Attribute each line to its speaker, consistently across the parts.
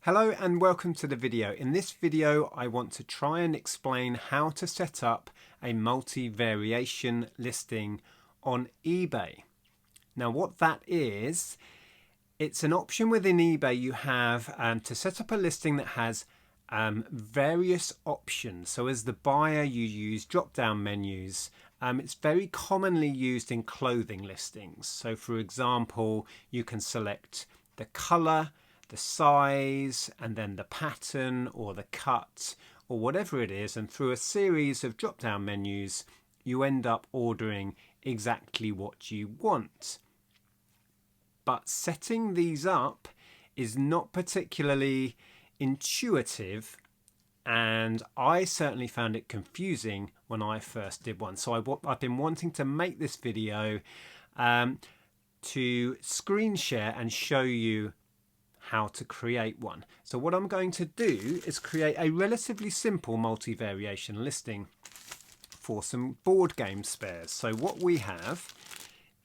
Speaker 1: Hello and welcome to the video. In this video I want to try and explain how to set up a multi-variation listing on eBay. Now what that is, it's an option within eBay you have to set up a listing that has various options. So as the buyer you use drop-down menus. It's very commonly used in clothing listings. So for example, you can select the color, the size, and then the pattern or the cut or whatever it is, and through a series of drop down menus you end up ordering exactly what you want. But setting these up is not particularly intuitive, and I certainly found it confusing when I first did one. So I've been wanting to make this video to screen share and show you how to create one. So what I'm going to do is create a relatively simple multi-variation listing for some board game spares. So what we have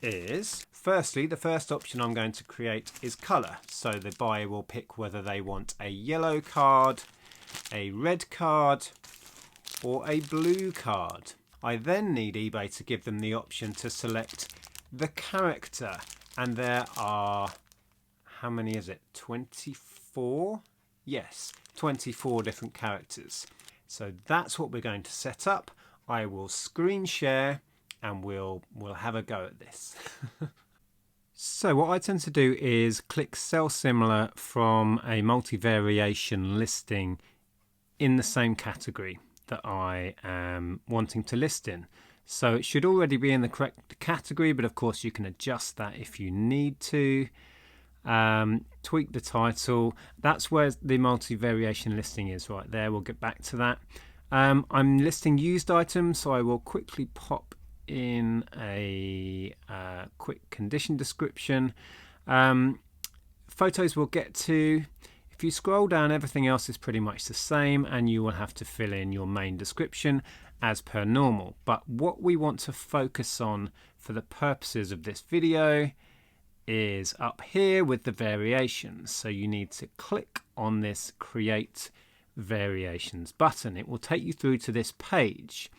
Speaker 1: is, firstly, the first option I'm going to create is color. So the buyer will pick whether they want a yellow card, a red card, or a blue card. I then need eBay to give them the option to select the character, and there are, how many is it? 24? Yes, 24 different characters. So that's what we're going to set up. I will screen share and we'll have a go at this. So what I tend to do is click sell similar from a multi-variation listing in the same category that I am wanting to list in. So it should already be in the correct category, but of course you can adjust that if you need to. Tweak the title. That's where the multi-variation listing is right there. We'll get back to that. I'm listing used items, so I will quickly pop in a quick condition description. Photos we'll get to. If you scroll down, everything else is pretty much the same, and you will have to fill in your main description as per normal. But what we want to focus on for the purposes of this video is up here with the variations. So you need to click on this create variations button. It will take you through to this page.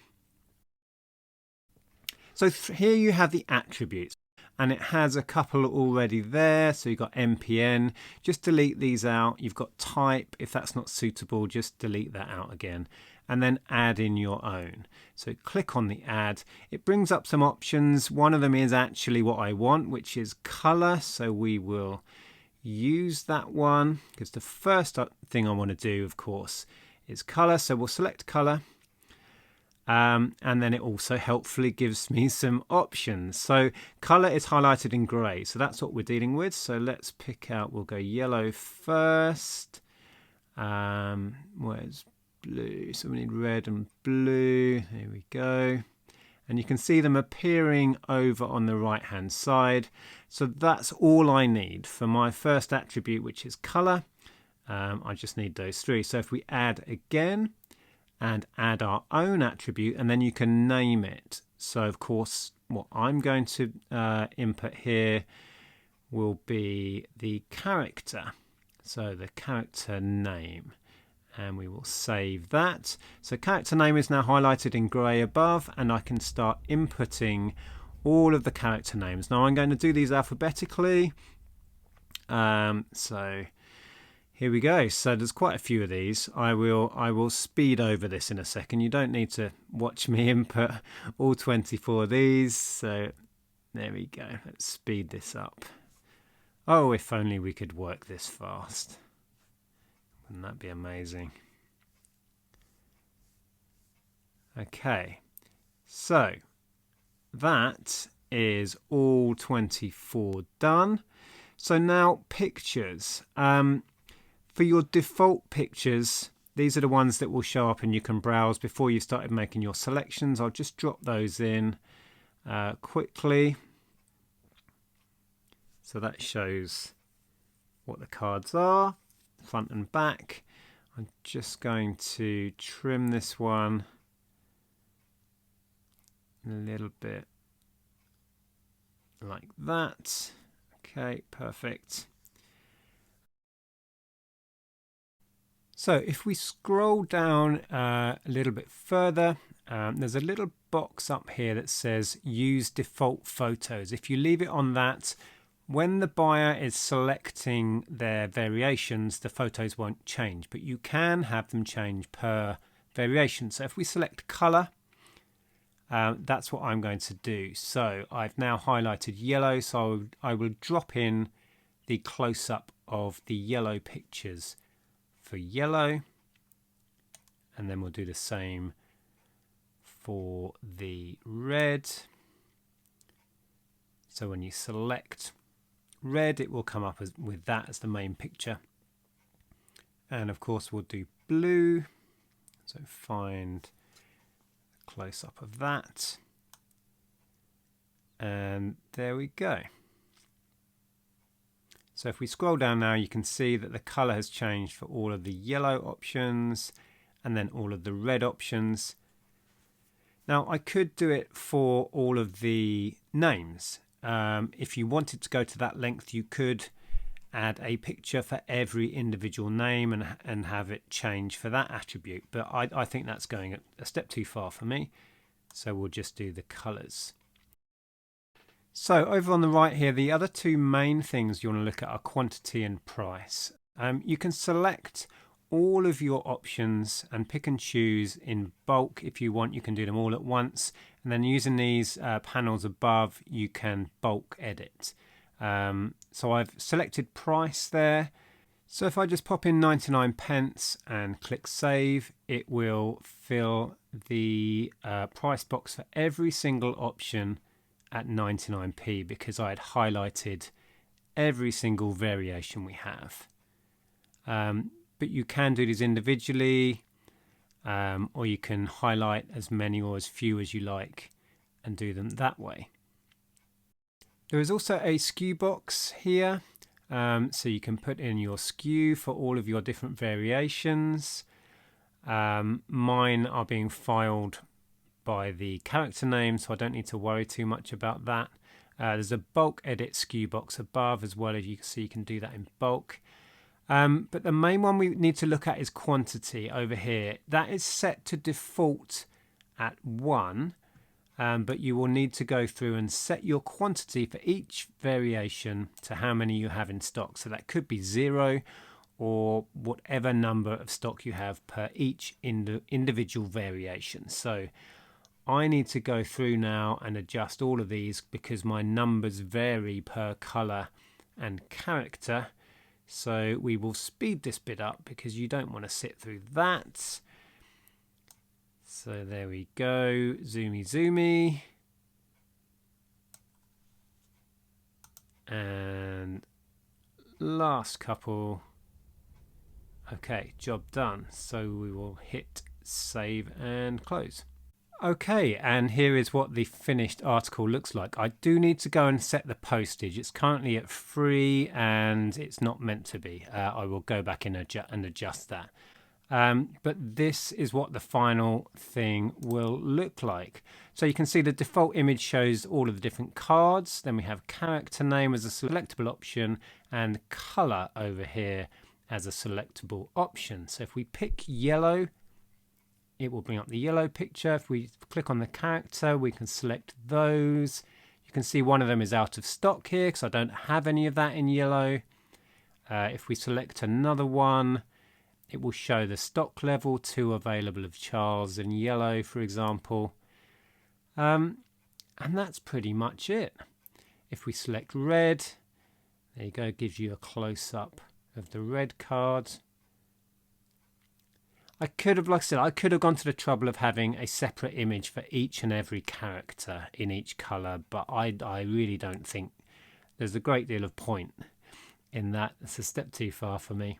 Speaker 1: So here you have the attributes, and it has a couple already there. So you've got MPN, just delete these out. You've got type, if that's not suitable, just delete that out again, and then add in your own. So click on the add. It brings up some options. One of them is actually what I want, which is color. So we will use that one because the first thing I want to do, of course, is color. So we'll select color. And then it also helpfully gives me some options. So color is highlighted in gray. So that's what we're dealing with. So let's pick out, we'll go yellow first. Where's blue? So we need red and blue. There we go. And you can see them appearing over on the right hand side. So that's all I need for my first attribute, which is color. I just need those three. So if we add again and add our own attribute, and then you can name it. So of course what I'm going to input here will be the character. So the character name, and we will save that. So character name is now highlighted in grey above, and I can start inputting all of the character names. Now I'm going to do these alphabetically. So here we go. So there's quite a few of these. I will speed over this in a second. You don't need to watch me input all 24 of these. So there we go. Let's speed this up. Oh, if only we could work this fast. Wouldn't that be amazing? Okay, so that is all 24 done. So now pictures. For your default pictures, these are the ones that will show up and you can browse before you started making your selections. I'll just drop those in quickly. So that shows what the cards are, front and back. I'm just going to trim this one a little bit like that. Okay, perfect. So if we scroll down a little bit further, there's a little box up here that says use default photos. If you leave it on that, when the buyer is selecting their variations, the photos won't change, but you can have them change per variation. So if we select color, that's what I'm going to do. So I've now highlighted yellow, so I will drop in the close-up of the yellow pictures for yellow, and then we'll do the same for the red. So when you select red, it will come up with that as the main picture. And of course we'll do blue, so find a close-up of that, and there we go. So if we scroll down now, you can see that the color has changed for all of the yellow options and then all of the red options. Now I could do it for all of the names. If you wanted to go to that length, you could add a picture for every individual name and have it change for that attribute. But I think that's going a step too far for me. So we'll just do the colors. So over on the right here, the other two main things you want to look at are quantity and price. You can select all of your options and pick and choose in bulk. If you want, you can do them all at once. And then using these panels above, you can bulk edit. So I've selected price there. So if I just pop in 99 pence and click save, it will fill the price box for every single option at 99p because I had highlighted every single variation we have. But you can do these individually, or you can highlight as many or as few as you like and do them that way. There is also a SKU box here, so you can put in your SKU for all of your different variations. Mine are being filed by the character name, so I don't need to worry too much about that. There's a bulk edit SKU box above as well, as you can see. You can do that in bulk. But the main one we need to look at is quantity over here. That is set to default at 1, but you will need to go through and set your quantity for each variation to how many you have in stock. So that could be 0 or whatever number of stock you have per each individual variation. So I need to go through now and adjust all of these because my numbers vary per color and character. So we will speed this bit up because you don't want to sit through that. So there we go, zoomy. And last couple. Okay, job done. So we will hit save and close. Okay, and here is what the finished article looks like. I do need to go and set the postage. It's currently at 3 and it's not meant to be. I will go back in and adjust that. But this is what the final thing will look like. So you can see the default image shows all of the different cards. Then we have character name as a selectable option and color over here as a selectable option. So if we pick yellow, it will bring up the yellow picture. If we click on the character, we can select those. You can see one of them is out of stock here because I don't have any of that in yellow. If we select another one, it will show the stock level, 2 available of Charles in yellow, for example. And that's pretty much it. If we select red, there you go, it gives you a close-up of the red card. I could have, like I said, I could have gone to the trouble of having a separate image for each and every character in each colour, but I really don't think there's a great deal of point in that. It's a step too far for me.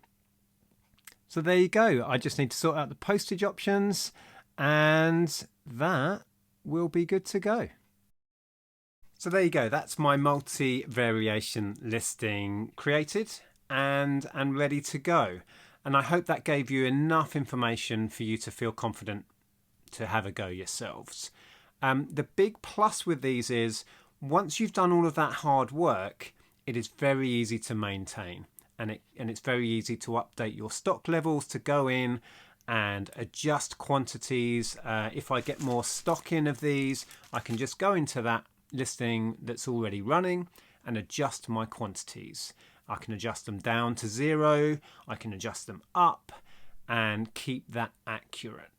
Speaker 1: So there you go. I just need to sort out the postage options and that will be good to go. So there you go. That's my multi-variation listing created and ready to go. And I hope that gave you enough information for you to feel confident to have a go yourselves. The big plus with these is once you've done all of that hard work, it is very easy to maintain. and it's very easy to update your stock levels, to go in and adjust quantities. If I get more stock in of these, I can just go into that listing that's already running and adjust my quantities. I can adjust them down to 0, I can adjust them up, and keep that accurate.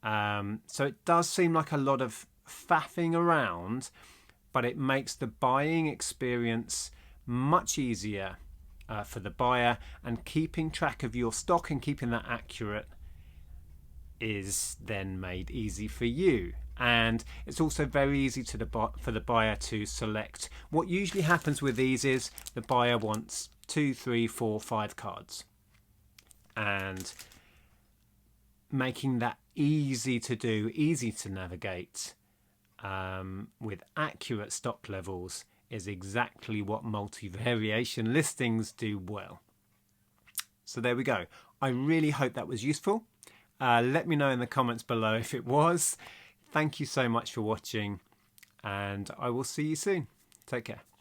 Speaker 1: So it does seem like a lot of faffing around, but it makes the buying experience much easier for the buyer, and keeping track of your stock and keeping that accurate is then made easy for you. And it's also very easy for the buyer to select. What usually happens with these is the buyer wants 2, 3, 4, 5 cards, and making that easy to do, easy to navigate with accurate stock levels is exactly what multi-variation listings do well. So there we go. I really hope that was useful. Let me know in the comments below if it was. Thank you so much for watching, and I will see you soon. Take care.